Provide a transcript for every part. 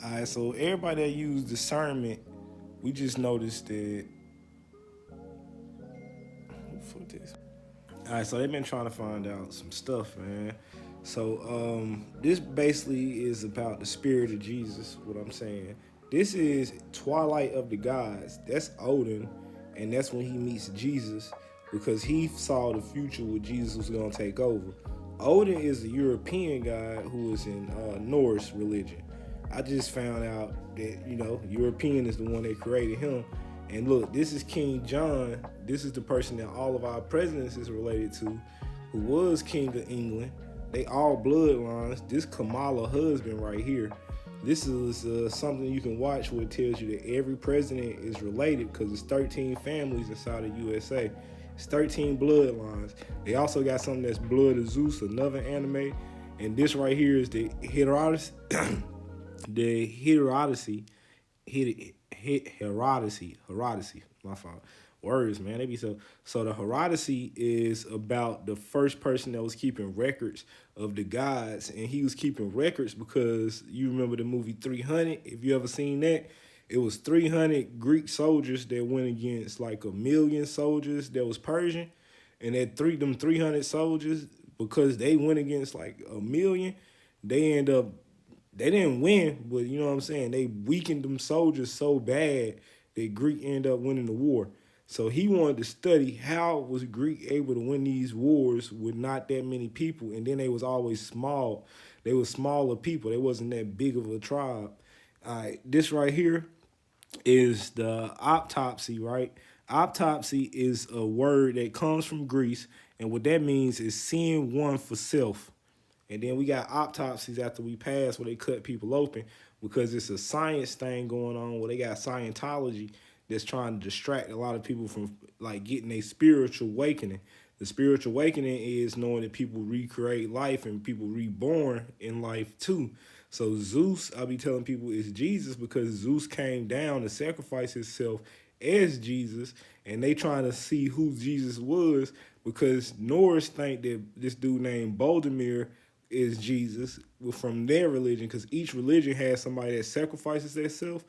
All right, so everybody that used discernment, we just noticed that. Who fuck this? All right, so they've been trying to find out some stuff, man. So this basically is about the spirit of Jesus. What I'm saying, this is Twilight of the Gods. That's Odin, and that's when he meets Jesus because he saw the future where Jesus was gonna take over. Odin is a European god who is in Norse religion. I just found out that European is the one that created him. And look, this is King John. This is the person that all of our presidents is related to, who was King of England. They all bloodlines. This Kamala husband right here. This is something you can watch where it tells you that every president is related because it's 13 families inside of USA. It's 13 bloodlines. They also got something that's Blood of Zeus, another anime. And this right here is the Herodotus, the Herodotus, Herodotus, my fault. Words, man, they be so. So the Herodotus is about the first person that was keeping records of the gods, and he was keeping records because you remember the movie 300. If you ever seen that, it was 300 Greek soldiers that went against like a million soldiers that was Persian, and that them 300 soldiers, because they went against like a million, they end up they didn't win, but you know what I'm saying? They weakened them soldiers so bad that Greek ended up winning the war. So he wanted to study how was Greek able to win these wars with not that many people, and then they was always small. They were smaller people. They wasn't that big of a tribe. All right, this right here is the autopsy, right? Autopsy is a word that comes from Greece, and what that means is seeing one for self. And then we got autopsies after we pass where they cut people open because it's a science thing going on where they got Scientology that's trying to distract a lot of people from like getting a spiritual awakening. The spiritual awakening is knowing that people recreate life and people reborn in life too. So Zeus, I'll be telling people, is Jesus because Zeus came down to sacrifice himself as Jesus, and they trying to see who Jesus was because Norse think that this dude named Boldemir is Jesus from their religion because each religion has somebody that sacrifices themselves.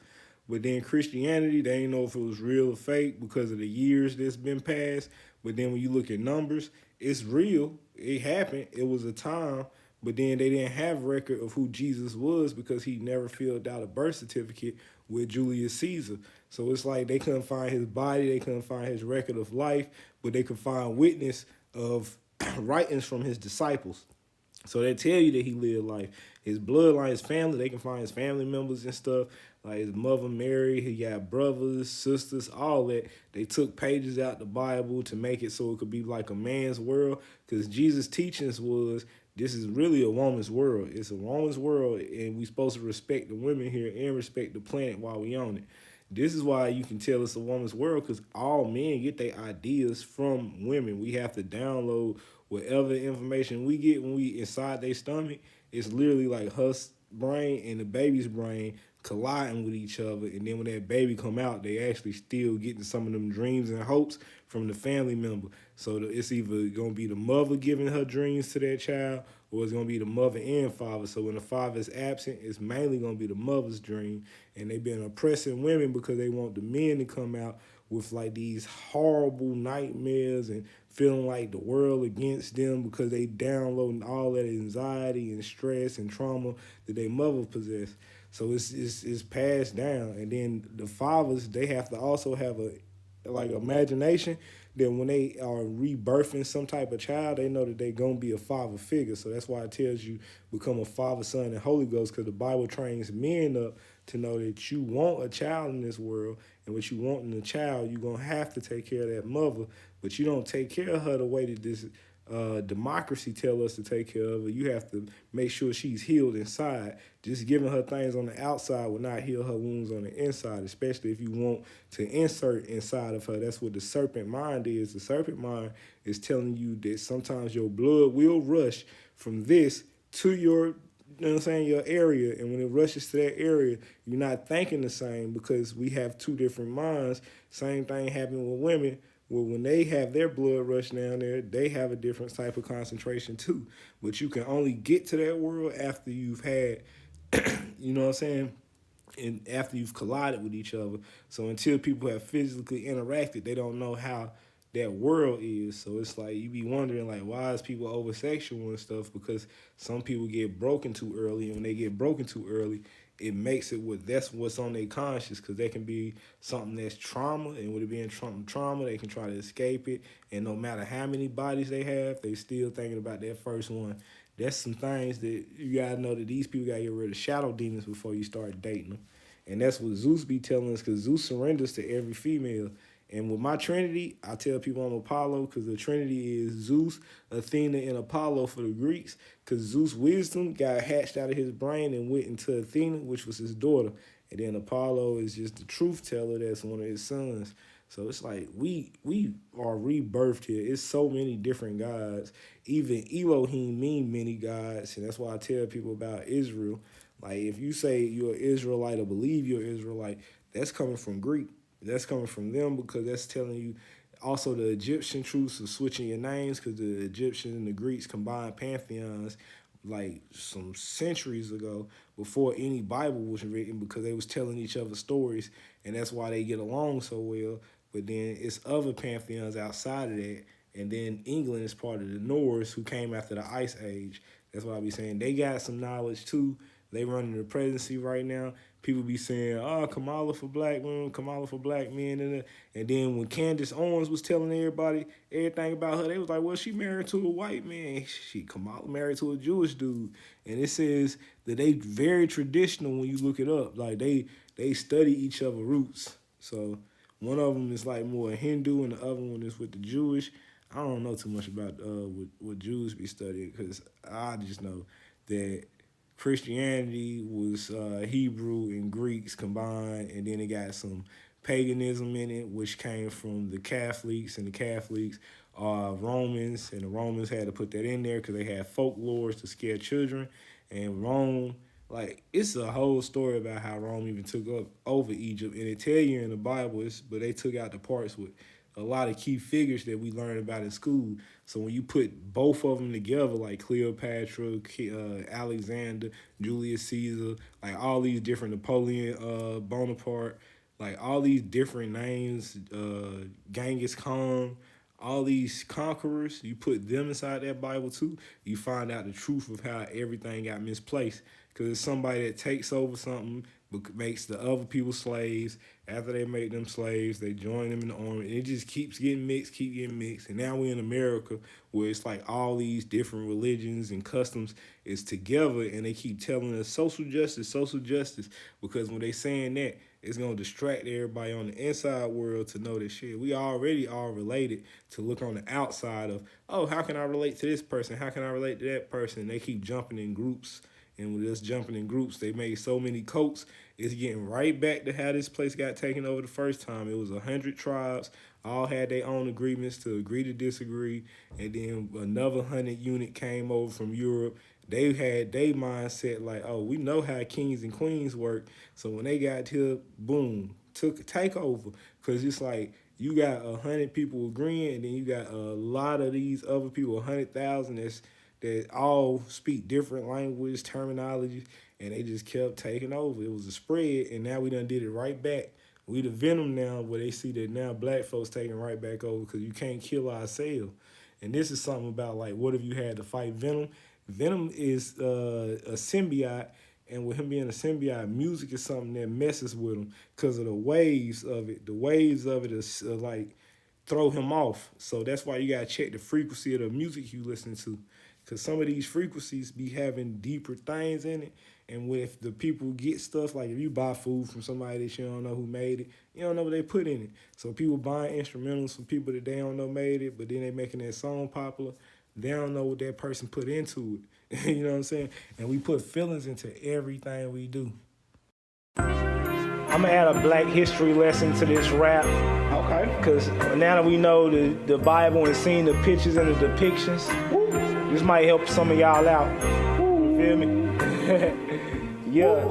But then Christianity, they didn't know if it was real or fake because of the years that's been passed. But then when you look at numbers, it's real. It happened. It was a time. But then they didn't have record of who Jesus was because he never filled out a birth certificate with Julius Caesar. So it's like they couldn't find his body, they couldn't find his record of life, but they could find witness of writings from his disciples. So they tell you that he lived life. His bloodline, his family, they can find his family members and stuff. Like his mother Mary, he got brothers, sisters, all that. They took pages out the Bible to make it so it could be like a man's world. Because Jesus' teachings was this is really a woman's world. It's a woman's world, and we supposed to respect the women here and respect the planet while we own it. This is why you can tell it's a woman's world because all men get their ideas from women. We have to download whatever information we get when we inside their stomach. It's literally like her brain and the baby's brain colliding with each other, and then when that baby come out, they actually still getting some of them dreams and hopes from the family member. So it's either gonna be the mother giving her dreams to that child, or it's gonna be the mother and father. So when the father is absent, it's mainly gonna be the mother's dream. And they've been oppressing women because they want the men to come out with like these horrible nightmares and feeling like the world against them because they downloading all that anxiety and stress and trauma that their mother possessed. So it's passed down, and then the fathers they have to also have a like imagination that when they are rebirthing some type of child, they know that they're gonna be a father figure. So that's why it tells you become a father, son, and Holy Ghost, because the Bible trains men up to know that you want a child in this world, and what you want in a child, you're gonna have to take care of that mother, but you don't take care of her the way that this democracy tell us to take care of her. You have to make sure she's healed inside. Just giving her things on the outside will not heal her wounds on the inside, especially if you want to insert inside of her. That's what the serpent mind is. The serpent mind is telling you that sometimes your blood will rush from this to your you know what I'm saying, your area. And when it rushes to that area, you're not thinking the same because we have two different minds. Same thing happened with women. Well, when they have their blood rush down there, they have a different type of concentration too. But you can only get to that world after you've had, you know what I'm saying, and after you've collided with each other. So until people have physically interacted, they don't know how that world is. So it's like you be wondering like why is people over sexual and stuff, because some people get broken too early, and when they get broken too early, it makes it what that's what's on their conscience, because they can be something that's trauma, and with it being trauma, they can try to escape it, and no matter how many bodies they have, they still thinking about that first one. That's some things that you gotta know, that these people gotta get rid of shadow demons before you start dating them. And that's what Zeus be telling us, because Zeus surrenders to every female. And with my Trinity, I tell people I'm Apollo, because the Trinity is Zeus, Athena, and Apollo for the Greeks, because Zeus' wisdom got hatched out of his brain and went into Athena, which was his daughter. And then Apollo is just the truth teller, that's one of his sons. So it's like we are rebirthed here. It's so many different gods. Even Elohim mean many gods, and that's why I tell people about Israel. Like if you say you're an Israelite or believe you're an Israelite, that's coming from Greek. That's coming from them, because that's telling you also the Egyptian truths of switching your names, because the Egyptians and the Greeks combined pantheons like some centuries ago before any Bible was written, because they was telling each other stories, and that's why they get along so well. But then it's other pantheons outside of that, and then England is part of the Norse, who came after the Ice Age. That's why I be saying they got some knowledge too. They running the presidency right now. People be saying, "Oh, Kamala for black women, Kamala for black men," and then when Candace Owens was telling everybody everything about her, they was like, "Well, she married to a white man. Kamala married to a Jewish dude." And it says that they very traditional when you look it up. Like they study each other roots. So one of them is like more Hindu, and the other one is with the Jewish. I don't know too much about what Jews be studying, because I just know that Christianity was Hebrew and Greeks combined, and then it got some paganism in it, which came from the Catholics, and the Catholics are Romans, and the Romans had to put that in there because they had folklores to scare children. And Rome, like, it's a whole story about how Rome even took up over Egypt, and it tell you in the Bible, but they took out the parts with a lot of key figures that we learned about in school. So when you put both of them together, like Cleopatra, Alexander, Julius Caesar, like all these different Napoleon, Bonaparte, like all these different names, Genghis Khan, all these conquerors, you put them inside that Bible too, you find out the truth of how everything got misplaced. Because it's somebody that takes over something, but makes the other people slaves. After they make them slaves, they join them in the army. And it just keeps getting mixed. And now we're in America, where it's like all these different religions and customs is together, and they keep telling us social justice, because when they saying that, it's going to distract everybody on the inside world to know that shit, we already are related, to look on the outside of, oh, how can I relate to this person? How can I relate to that person? And they keep jumping in groups. And with us jumping in groups, they made so many cults. It's getting right back to how this place got taken over the first time. It was 100 tribes, all had their own agreements to agree to disagree. And then another 100 unit came over from Europe. They had their mindset like, oh, we know how kings and queens work. So when they got here, boom, take over. Because it's like you got 100 people agreeing, and then you got a lot of these other people, 100,000 that all speak different language, terminology, and they just kept taking over. It was a spread, and now we done did it right back. We the venom now, where they see that now black folks taking right back over, because you can't kill ourselves. And this is something about, like, what if you had to fight Venom? Venom is a symbiote, and with him being a symbiote, music is something that messes with him because of the waves of it. The waves of it is like throw him off. So that's why you gotta check the frequency of the music you listen to, because some of these frequencies be having deeper things in it. And if the people get stuff, like if you buy food from somebody that you don't know who made it, you don't know what they put in it. So people buying instrumentals from people that they don't know made it, but then they making that song popular. They don't know what that person put into it. You know what I'm saying? And we put feelings into everything we do. I'm gonna add a black history lesson to this rap. Okay. Because now that we know the Bible and seeing the pictures and the depictions, this might help some of y'all out. You feel me? Yeah.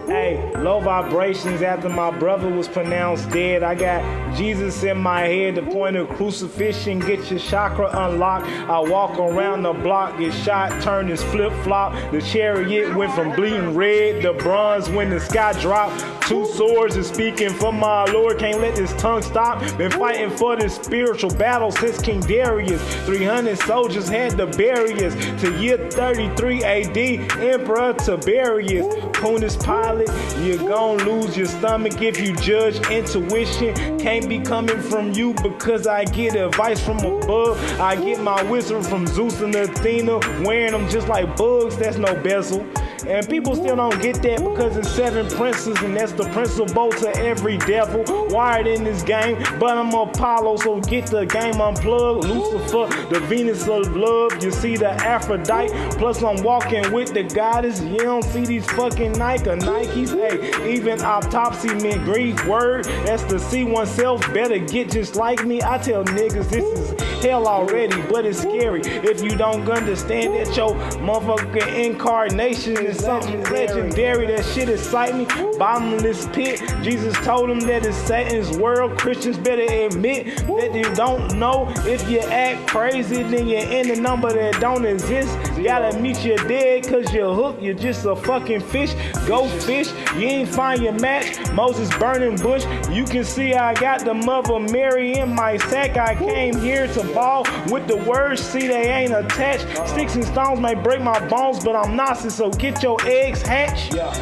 Hey, low vibrations after my brother was pronounced dead. I got Jesus in my head, the point of crucifixion, get your chakra unlocked. I walk around the block, get shot, turn his flip-flop. The chariot went from bleeding red to bronze when the sky dropped. 2 swords is speaking for my Lord, can't let this tongue stop. Been fighting for this spiritual battle since King Darius. 300 soldiers had to bury us. To year 33 AD, Emperor Tiberius. Pontius Pilate, you're gon' lose your stomach if you judge intuition. Can't be coming from you because I get advice from above. I get my wisdom from Zeus and Athena, wearing them just like bugs, that's no bezel. And people still don't get that because it's 7 princes, and that's the principle to every devil wired in this game. But I'm Apollo, so get the game unplugged. Lucifer, the Venus of love. You see the Aphrodite. Plus I'm walking with the goddess. You don't see these fucking Nikes. Hey, even autopsy meant Greek word. That's to see oneself better get just like me. I tell niggas this is hell already, but it's scary if you don't understand that your motherfucking incarnation is something legendary. That shit excite me. Bottomless pit. Jesus told him that it's Satan's world. Christians better admit that you don't know. If you act crazy, then you're in a number that don't exist. You gotta meet your dead cause you're hooked. You're just a fucking fish. Go fish. You ain't find your match. Moses burning bush. You can see I got the Mother Mary in my sack. I came here to ball with the words. See, they ain't attached. Sticks and stones may break my bones, but I'm Nazi, so get your eggs hatched. Yeah.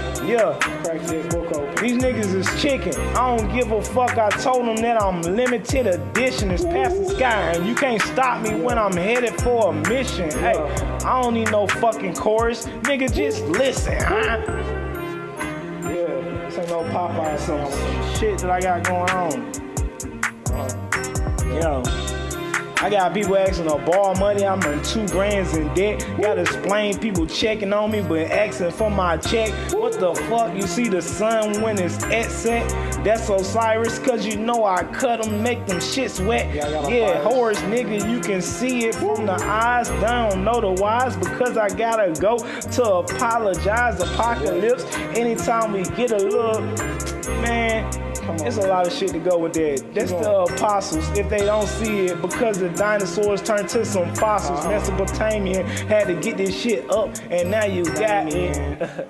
These niggas is chicken. I don't give a fuck. I told them that I'm limited edition. It's past the sky, and you can't stop me when I'm headed for a mission. Hey, I don't need no fucking chorus. Nigga, just listen, huh? Yeah, this ain't no Popeye song. Shit that I got going on. Yo. I got people asking to borrow money, I'm in 2 grands in debt. Gotta explain people checking on me, but asking for my check. What the fuck? You see the sun when it's at set? That's Osiris, cause you know I cut them, make them shits wet. Yeah, Horus nigga, you can see it from the eyes. They don't know the whys because I gotta go to apologize. Apocalypse, anytime we get a look, man. It's a lot of shit to go with that. That's the apostles. If they don't see it, because the dinosaurs turned to some fossils. Mesopotamian had to get this shit up, and now you got it.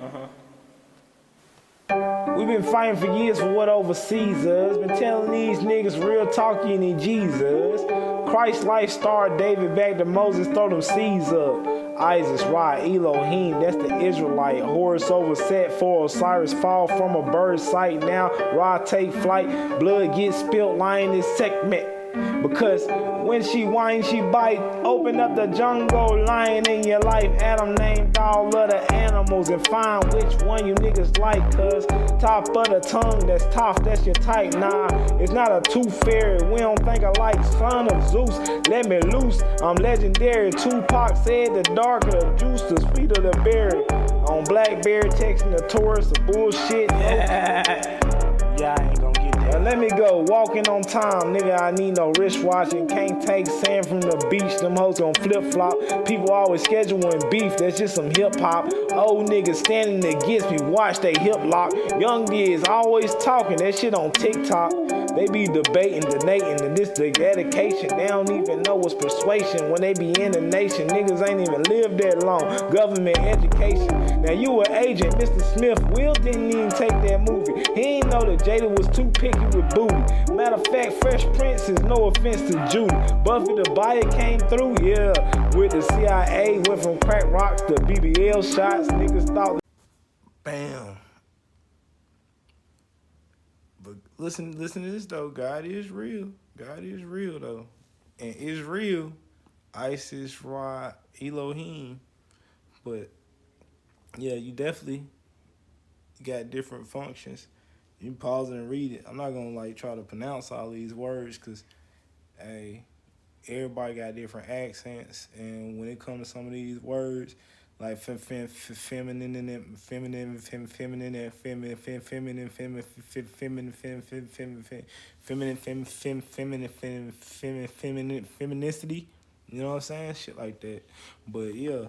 We've been fighting for years for what overseas us. Been telling these niggas real talk, you need Jesus. Christ life started David back to Moses, throw them seeds up. Isis, Ra, Elohim, that's the Israelite. Horus over set for Osiris, fall from a bird's sight. Now Ra take flight, blood gets spilt, lying this segment. Because when she whines, she bite. Open up the jungle, lion in your life. Adam named all of the animals and find which one you niggas like. Cause top of the tongue, that's tough, that's your type. Nah, it's not a tooth fairy. We don't think alike. Son of Zeus, let me loose. I'm legendary. Tupac said the darker the juice, the sweeter the berry. On Blackberry, texting the Taurus, the bullshit. Yeah, I ain't gonna get that. Let me go, walking on time, nigga. I need no wristwatch and can't take sand from the beach. Them hoes gon' flip flop. People always scheduling beef, that's just some hip hop. Old niggas standing against me, watch they hip lock. Young kids always talking, that shit on TikTok. They be debating, donating, and this the dedication. They don't even know what's persuasion when they be in the nation. Niggas ain't even lived that long. Government education. Now you an agent, Mr. Smith. Will didn't even take that movie. He ain't know that Jada was too picky with booty. Matter of fact, Fresh Prince is no offense to Judy. Buffy the Buyer came through, yeah. With the CIA, went from crack rocks to BBL shots. Niggas thought. Bam. But listen to this though. God is real. God is real though. And it's real. Isis, Ra, Elohim. But yeah, you definitely got different functions. You can pause it and read it. I'm not gonna like try to pronounce all these words because hey, everybody got different accents, and when it comes to some of these words, like feminine, femininity, you know what I'm saying? Shit like that. But yeah.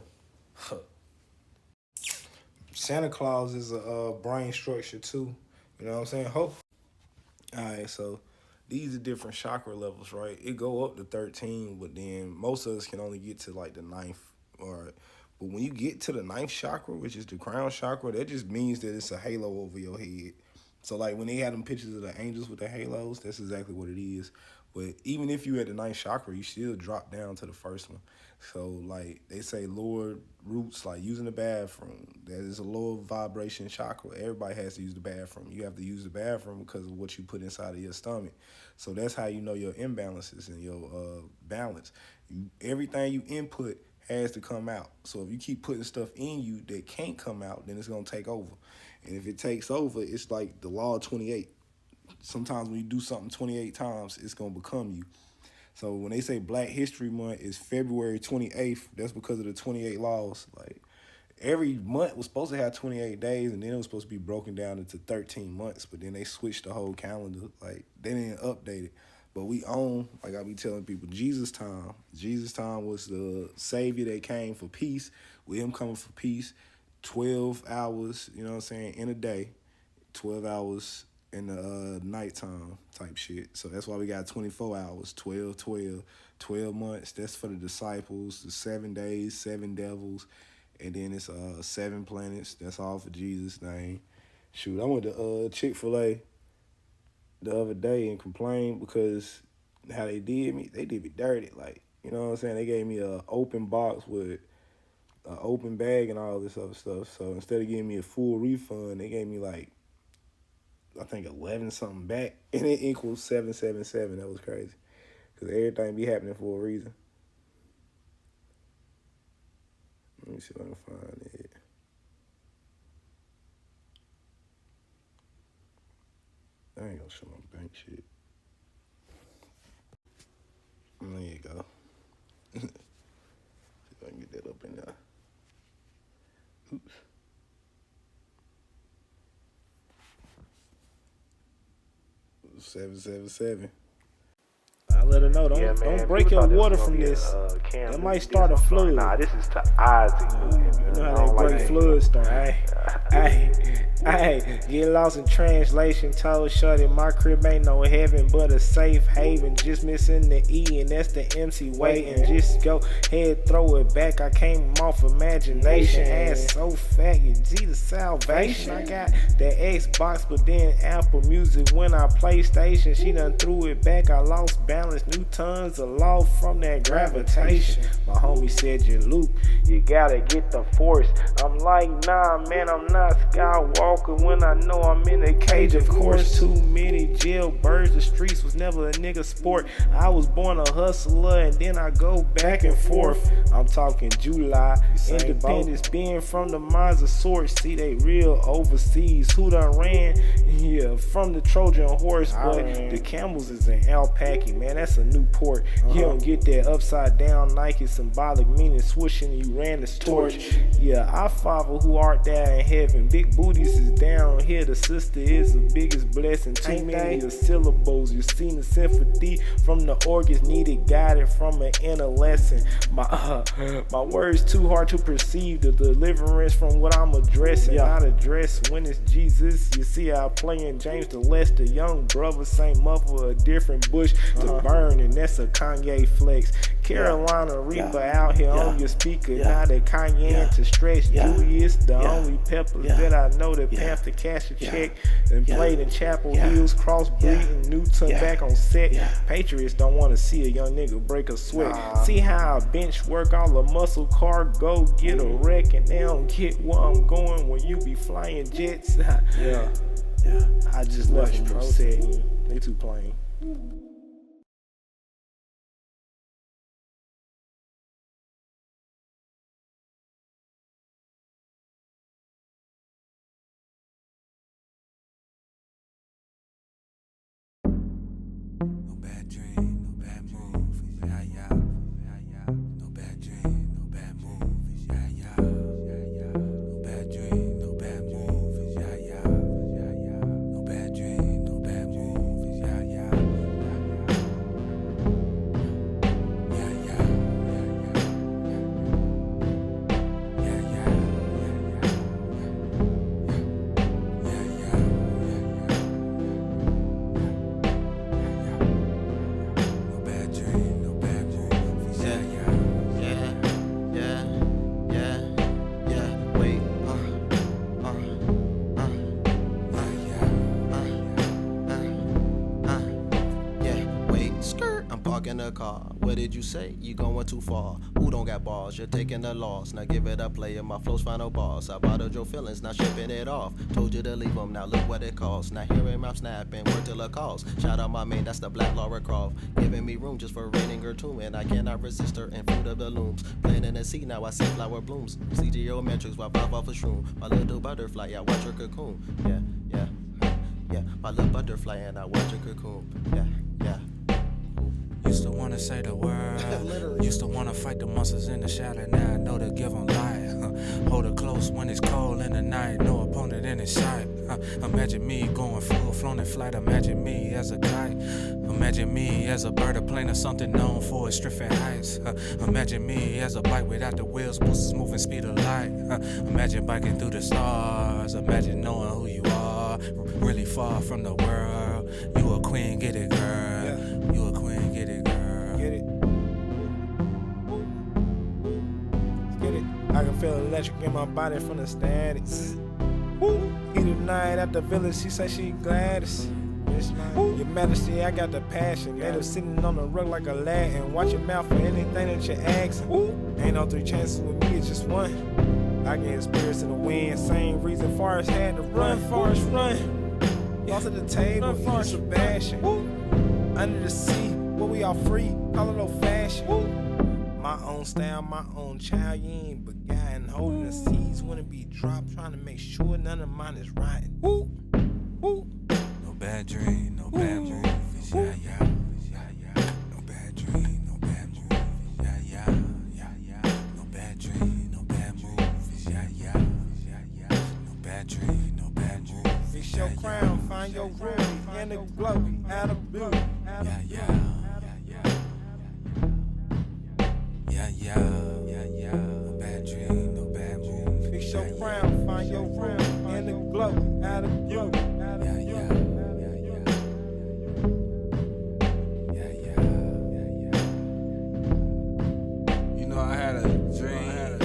Santa Claus is a brain structure too. You know what I'm saying? Hope. All right, so these are different chakra levels, right? It go up to 13, but then most of us can only get to like the ninth. Or, but when you get to the ninth chakra, which is the crown chakra, that just means that it's a halo over your head. So like when they had them pictures of the angels with the halos, that's exactly what it is. But even if you at the ninth chakra, you still drop down to the first one. So like they say lower roots, like using the bathroom, that is a lower vibration chakra. Everybody has to use the bathroom. You have to use the bathroom because of what you put inside of your stomach. So that's how you know your imbalances and your balance. Everything you input has to come out. So if you keep putting stuff in you that can't come out, then it's gonna take over. And if it takes over, it's like the law of 28. Sometimes when you do something 28 times, it's gonna become you. So when they say Black History Month is February 28th, that's because of the 28 laws. Like every month was supposed to have 28 days, and then it was supposed to be broken down into 13 months. But then they switched the whole calendar. Like they didn't update it. But we own, like I be telling people, Jesus time. Jesus time was the Savior that came for peace. With him coming for peace, 12 hours, you know what I'm saying, in a day, 12 hours in the nighttime type shit. So that's why we got 24 hours, 12, 12, 12 months. That's for the disciples, the 7 days, 7 devils, and then it's 7 planets. That's all for Jesus' name. Shoot, I went to Chick-fil-A the other day and complained because how they did me dirty. Like, you know what I'm saying? They gave me a open box with an open bag and all this other stuff. So instead of giving me a full refund, they gave me like, I think 11 something back, and it equals 777. That was crazy, because everything be happening for a reason. Let me see if I can find it. I ain't gonna show my bank shit. There you go. See if I can get that up in there. Oops. $777. I let her know, don't break your water from this. That might start a flood. Nah, this is to Isaac. You know how that great flood start. Hey, get lost in translation. Told shorty my crib ain't no heaven but a safe haven. Just missing the E and that's the MC waiting. Just go ahead, throw it back. I came off imagination. Ass so fat, you see the salvation. I got that Xbox, but then Apple Music when I PlayStation. She done threw it back. I lost balance. New tons of law from that gravitation. My homie said you loop, you gotta get the force. I'm like, nah, man, I'm not Skywalker when I know I'm in a cage. Of course, too many jailbirds. The streets was never a nigga sport. I was born a hustler and then I go back and forth. I'm talking July. Independence being from the mines of sorts. See, they real overseas. Who done ran? Yeah, from the Trojan horse. But the camels is in alpaca, man. That's a new port. You don't get that upside down Nike symbolic meaning swooshing you ran this torch. Yeah, our Father who art there in heaven. Big booties is down here. The sister is the biggest blessing. Too many of syllables. You seen the sympathy from the organs needed guided from an inner lesson. My words too hard to perceive. The deliverance from what I'm addressing. Not address when it's Jesus. You see how playing James the Lester, young brother, same mother, a different bush to burn, and that's a Kanye flex. Carolina Reaper out here on your speaker. Not a Cayenne to stretch. Julius, the only peppers that I know that Panther cash a check and played in Chapel Hills, crossbreeding Newton back on set. Patriots don't want to see a young nigga break a sweat. See how I bench work all the muscle car, go get a wreck, and they don't get where I'm going when you be flying jets. I just left them upset. They too plain. in the car. What did you say? You going too far. Who don't got balls? You're taking the loss. Now give it up, player. My flow's final boss. I bothered your feelings, now shipping it off. Told you to leave them, now look what it costs. Now hear him, I'm snapping, work till it calls. Shout out my main, that's the Black Laura Croft. Giving me room just for raining her tomb. And I cannot resist her in fruit of the looms. Playing in the sea, now I see flower blooms. See geometrics while pop off a shroom. My little butterfly, I watch her cocoon. Yeah, my little butterfly and I watch her cocoon. Yeah. Used to wanna say the word. Used to wanna fight the monsters in the shadow. Now I know to give them light. Hold it close when it's cold in the night. No opponent in his sight. Imagine me going full flown in flight. Imagine me as a kite. Imagine me as a bird, a plane or something known for its stripping heights. Imagine me as a bike without the wheels, boosters moving speed of light. Imagine biking through the stars. Imagine knowing who you are. Really far from the world. You a queen, get it, girl. You a queen, get it, girl. Get it. Get it. I can feel electric in my body from the static. Heat of night at the village, she say she Gladys. Your Majesty, I got the passion. Native sitting on the rug like a Latin. Watch your mouth for anything that you're asking. Ain't no three chances with me, it's just one. I get spirits in the wind. Same reason Forrest had to run. Forrest run. Lost at the table, for Sebastian. Under the sea, where we all free, call it old fashioned. My own style, my own child, you ain't begotten. Holding the seeds, wouldn't be dropped, trying to make sure none of mine is rotten. No bad dream, no bad movies, yeah. No bad dream, no bad movies, yeah. No bad dream, no bad movies, yeah. No bad dream, no bad movies. Fix your crown, find your ruby, in the glow, out of blue. Yeah. No bad dream, no bad movies. Fix your crown, find your ruby, in the glow, out of blue. You know, I had a dream,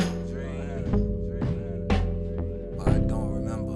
but I don't remember.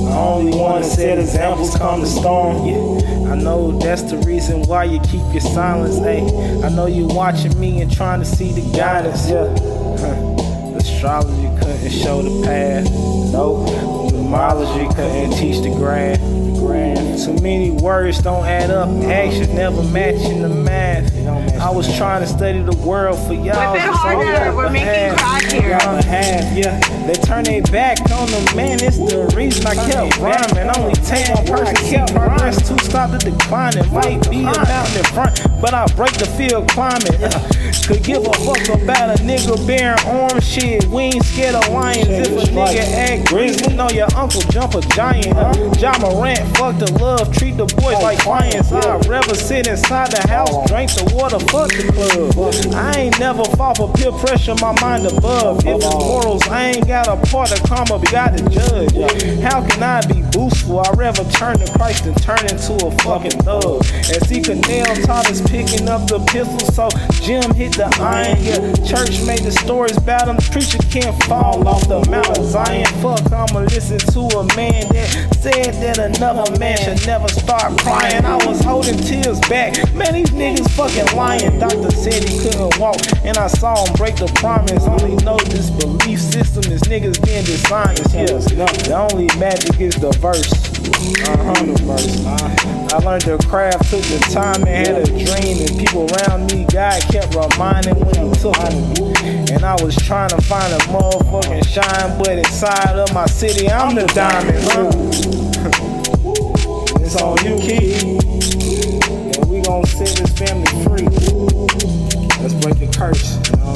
Only one to set examples come the storm. Yeah, I know that's the reason why you keep your silence. Hey, I know you watching me and trying to see the guidance. Yeah, astrology couldn't show the path. Nope, numerology couldn't teach the graph. Too many words don't add up. Action never matching the math. I was trying to study the world for y'all. Whip it harder, we're making crack here. Yeah, they turn their back on the man. It's the reason I kept rhyming. Only take one person keep progress to stop the decline. It might be a mountain in front, but I break the field climbing. Could give a fuck about a nigga bearing arms. Shit, we ain't scared of lions. If a nigga act grizzly, know your uncle jump a giant. John Morant, fuck the love, treat the boys like clients. I'd rather sit inside the house, drink the water, fuck the club. I ain't never fall for peer pressure, my mind above. If it's morals, I ain't got a part of karma, we gotta judge. How can I be boostful? I'd rather turn to Christ than turn into a fucking thug. As he could nail taught us picking up the pistol, so Jim hit the iron. Yeah, church made the stories about him. Preacher can't fall off the Mount Zion. Fuck, I'ma listen to a man that said that another man should never start crying. I was holding tears back. Man, these niggas fucking lying. Doctor said he couldn't walk, and I saw him break the promise. Only know this belief system is niggas being dishonest. Yeah, the only magic is the verse. I learned the craft, took the time and had a dream. And people around me, God kept reminding when he took me. And I was trying to find a motherfucking shine, but inside of my city, I'm the diamond. on you, kid. And we gon' set this family free. Let's break the curse, you know?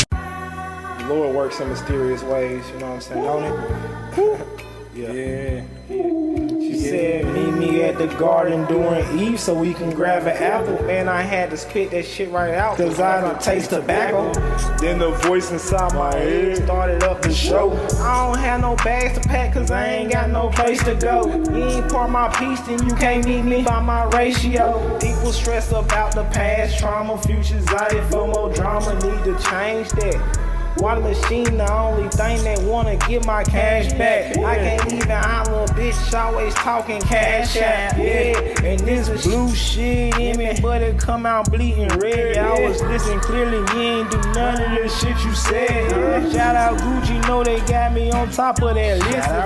The Lord works in mysterious ways, you know what I'm saying, don't it? Yeah. She said, meet me at the garden during Eve so we can grab an apple. Man, I had to spit that shit right out, cause I don't taste tobacco. Then the voice inside my head started up the show. I don't have no bags to pack, cause I ain't got no place to go. You ain't part my piece, then you can't meet me by my ratio. People stress about the past, trauma, future anxiety for more drama. Need to change that. Water machine, the only thing that wanna get my cash back. I can't even holler, bitch, always talking cash out. Yeah, and this blue shit in me, but it come out bleeding red. I was listening clearly, you ain't do none of the shit you said. Shout out Gucci, know they got me on top of that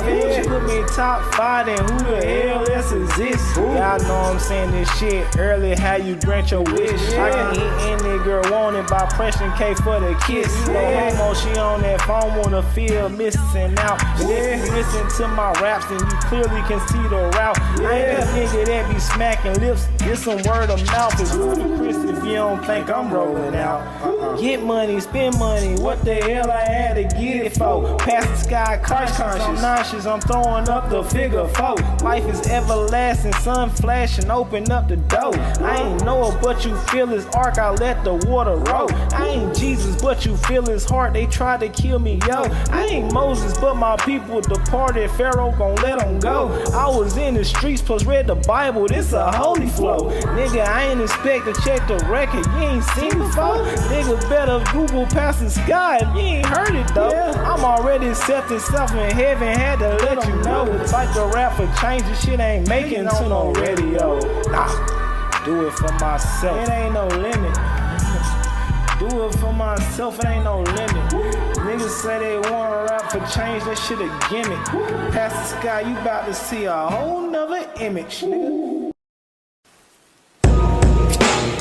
list. Put me top 5, then who the hell else exists? Y'all know I'm saying this shit early, how you grant your wish. I can hit any girl wanted by pressing K for the kiss. She on that phone, wanna feel missing out. And if you listen to my raps, then you clearly can see the route. I ain't a nigga that be smacking lips, get some word of mouth. It's ludicrous if you don't think I'm rolling out. Get money, spend money, what the hell I had to get it for? Past the sky, conscious, I'm nauseous, I'm throwing up the figure 4. Life is everlasting, sun flashing, open up the door. I ain't Noah, but you feel his ark, I let the water roll. I ain't Jesus, but you feel his heart, they tried to kill me, yo. I ain't Moses, but my people departed. Pharaoh gon' let them go. I was in the streets, plus read the Bible. This a holy flow. Nigga, I ain't expect to check the record. You ain't seen before? Nigga, better Google past the sky if you ain't heard it, though. I'm already accepting self in heaven. Had to let you know. The type of rap for change, this shit ain't making it to no radio. Nah, do it for myself. It ain't no limit. Do it for myself, it ain't no limit. Niggas say they wanna rap for change, that shit a gimmick. Past the sky, you about to see a whole nother image, nigga.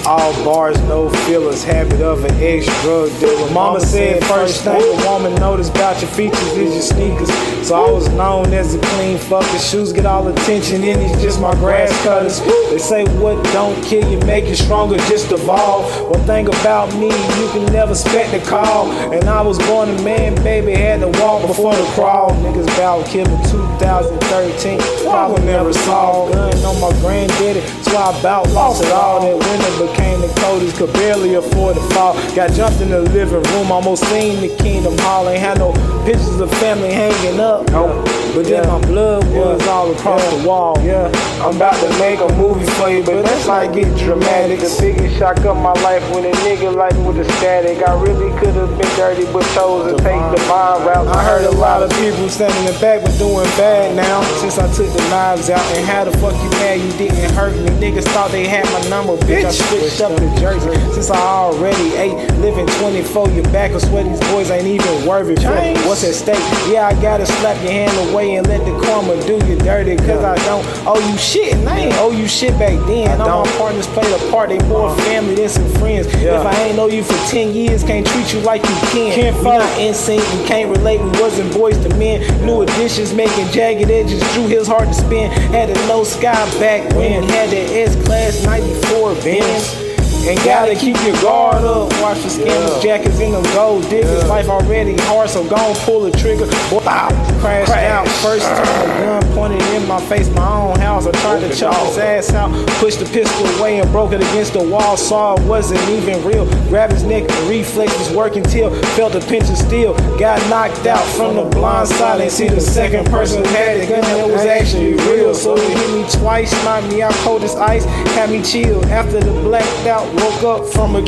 All bars, no fillers, habit of an ex-drug dealer. Mama said first thing a woman noticed about your features is your sneakers. So I was known as a clean fucker. Shoes get all attention and it's just my grass cutters. They say what don't kill you make you stronger, just evolve. One thing about me, you can never expect the call. And I was born a man, baby, had to walk before the crawl. Niggas bout killing 2013, problem never solved. Gun on my granddaddy, so I about lost it all. That winter became the coldest, could barely afford to fall. Got jumped in the living room, almost seen the Kingdom Hall. Ain't had no pictures of family hanging up. But then my blood was all across the wall. I'm about to make a movie for you, but let's not get dramatic. The biggest shock of my life when a nigga like me with the static. I really could have been dirty, but chose to take the mind route. I heard a lot of people standing in the back, but doing bad now. Since I took the knives out, and how the fuck you mad you didn't hurt me? Niggas thought they had my number, bitch. I switched up the jersey. Since I already ate, living 24, your back, I swear these boys ain't even worth it. What's at stake? Yeah, I gotta slap your hand away and let the karma do you dirty. Cause I don't owe you shit, and I ain't owe you shit back then. All my partners played a part, they more family than some friends. If I ain't know you for 10 years, can't treat you like you can. We not in sync, we can't relate, we wasn't boys to men. New additions making jagged edges, drew his heart to spin. Had a no sky back when had that S-Class 94 Benz. And gotta keep your guard up. Watch the scammers, jackets in them gold diggers. Life already hard, so gon' pull the trigger. Bow, crashed out. First time a gun pointed in my face, my own house. I tried to chop his ass out, pushed the pistol away and broke it against the wall. Saw it wasn't even real. Grabbed his neck, the reflexes working till felt the pinch of steel. Got knocked out from the blind side and see the second person who had the gun that was actually real. So it hit me twice, knocked me out cold as ice, had me chill. After the blacked out, woke up from a.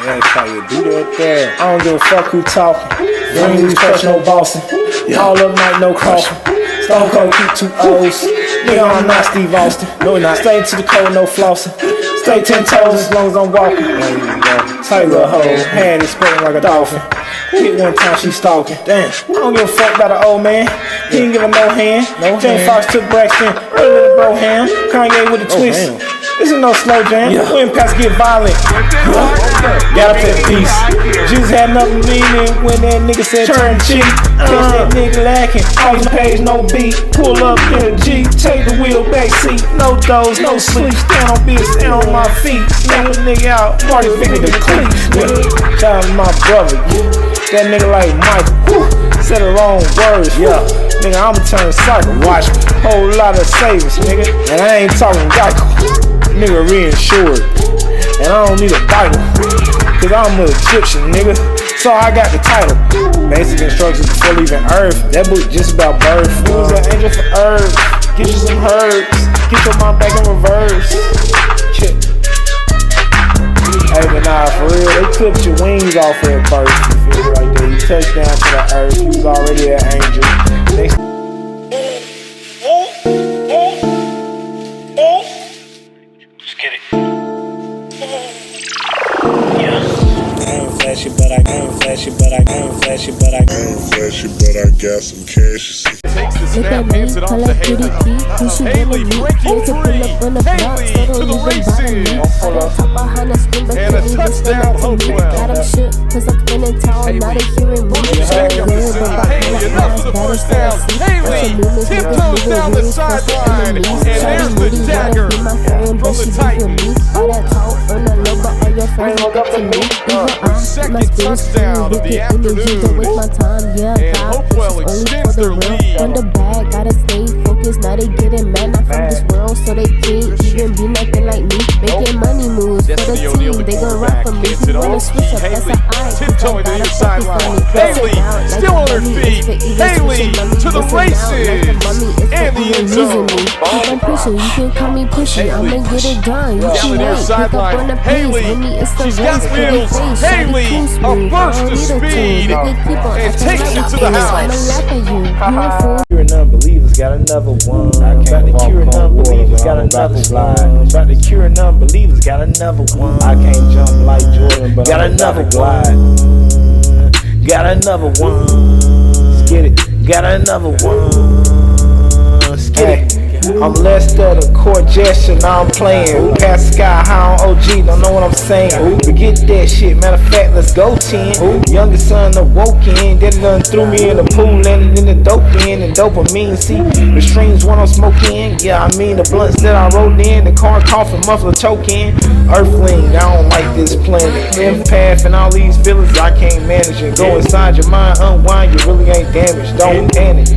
That's how you do that there. I don't give a fuck who talking. Don't lose touch, no bossing. All up night, no coughing. Stone Cold keep 2 O's. Nigga, I'm not Steve Austin. No, not. Stay to the cold, no flossing. Stay 10 toes as long as I'm walking. Tight little hoe, head is spreading like a dolphin. Hit one time, she stalking. Damn, I don't give a fuck about an old man. He didn't give her no hand. James Fox took Braxton, little bro ham. Kanye with a twist. This is no slow jam. When past get violent, got up to the piece. Jesus had nothing meaning when that nigga said turn cheek. Catch that nigga lacking, on the page, no beat. Pull up in a Jeep, take the wheel back seat. No doze, no sleep, stand on beat, stand on my feet. Snap a nigga out, party finger the cleats. Shout out to my brother, that nigga like Michael. Said the wrong words, nigga, I'ma turn cycle. Watch, whole lot of savings, nigga, and I ain't talking Geico. Nigga reinsured, and I don't need a Bible, cause I'm an Egyptian, nigga, so I got the title. Basic instructions before leaving Earth, that book just about birth. You was an angel for herbs, get you some herbs, get your mom back in reverse. Shit. Hey, but nah, for real, they clipped your wings off at birth, you feel like that. You touched down to the earth, you was already an angel. Flashy, but I can't flash it, but I can't flash it, but I can't flash it, but I got some cash. Takes the snap, hands it off to Haley. Haley breaking free. Haley to the races. And a touchdown, Hopewell. Haley, back up the city. Haley, enough for the first down. Haley tiptoes down the sideline. And there's the dagger from the Titans. Second touchdown of the afternoon. And Hopewell extends their lead. On the bag, gotta stay focused. Now they getting mad, not from this world, so they can't even be nothing like me. Making money moves for the team, they gon' run for me. You wanna switch up, that's an eye. Tiptoeing to the sideline. Haley still on her feet. Haley to the races. And the end zone. I'm pushing, you can call me pushy. I'ma get it done. You Down can the near wait, pick up on sideline. the Haley, pace. she's got wheels. Haley, a burst of speed, and takes it to the house. Curing unbelievers, got another one. About to cure unbelievers, got another one. About to cure unbelievers, got another one. I can't jump like Jordan, but got another one. Got another one. Let's get it. Got another one. Let's get it. I'm less of the court gesture, now I'm playing. Past the sky high on OG, don't know what I'm saying. Forget that shit, matter of fact, let's go 10. Youngest son awoke in, daddy done threw me in the pool, landed in the dope end, and dopamine. See, the streams when I'm smoking, yeah, I mean the blunts that I rolled in, the car coughing, muffler choking. Earthling, I don't like this planet. Empath and all these feelings I can't manage it. Go inside your mind, unwind, you really ain't damaged, don't panic.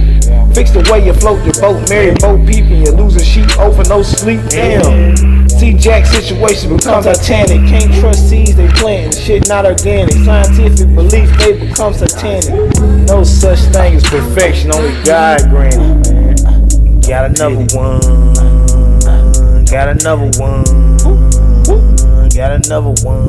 Fix the way you float your boat, marry boat people, you lose a sheep over no sleep. Damn. C-Jack situation becomes Titanic. Can't trust seeds, they planting shit not organic. Scientific belief, they become satanic. No such thing as perfection, only God granted. Man. Got another one. Got another one. Got another one.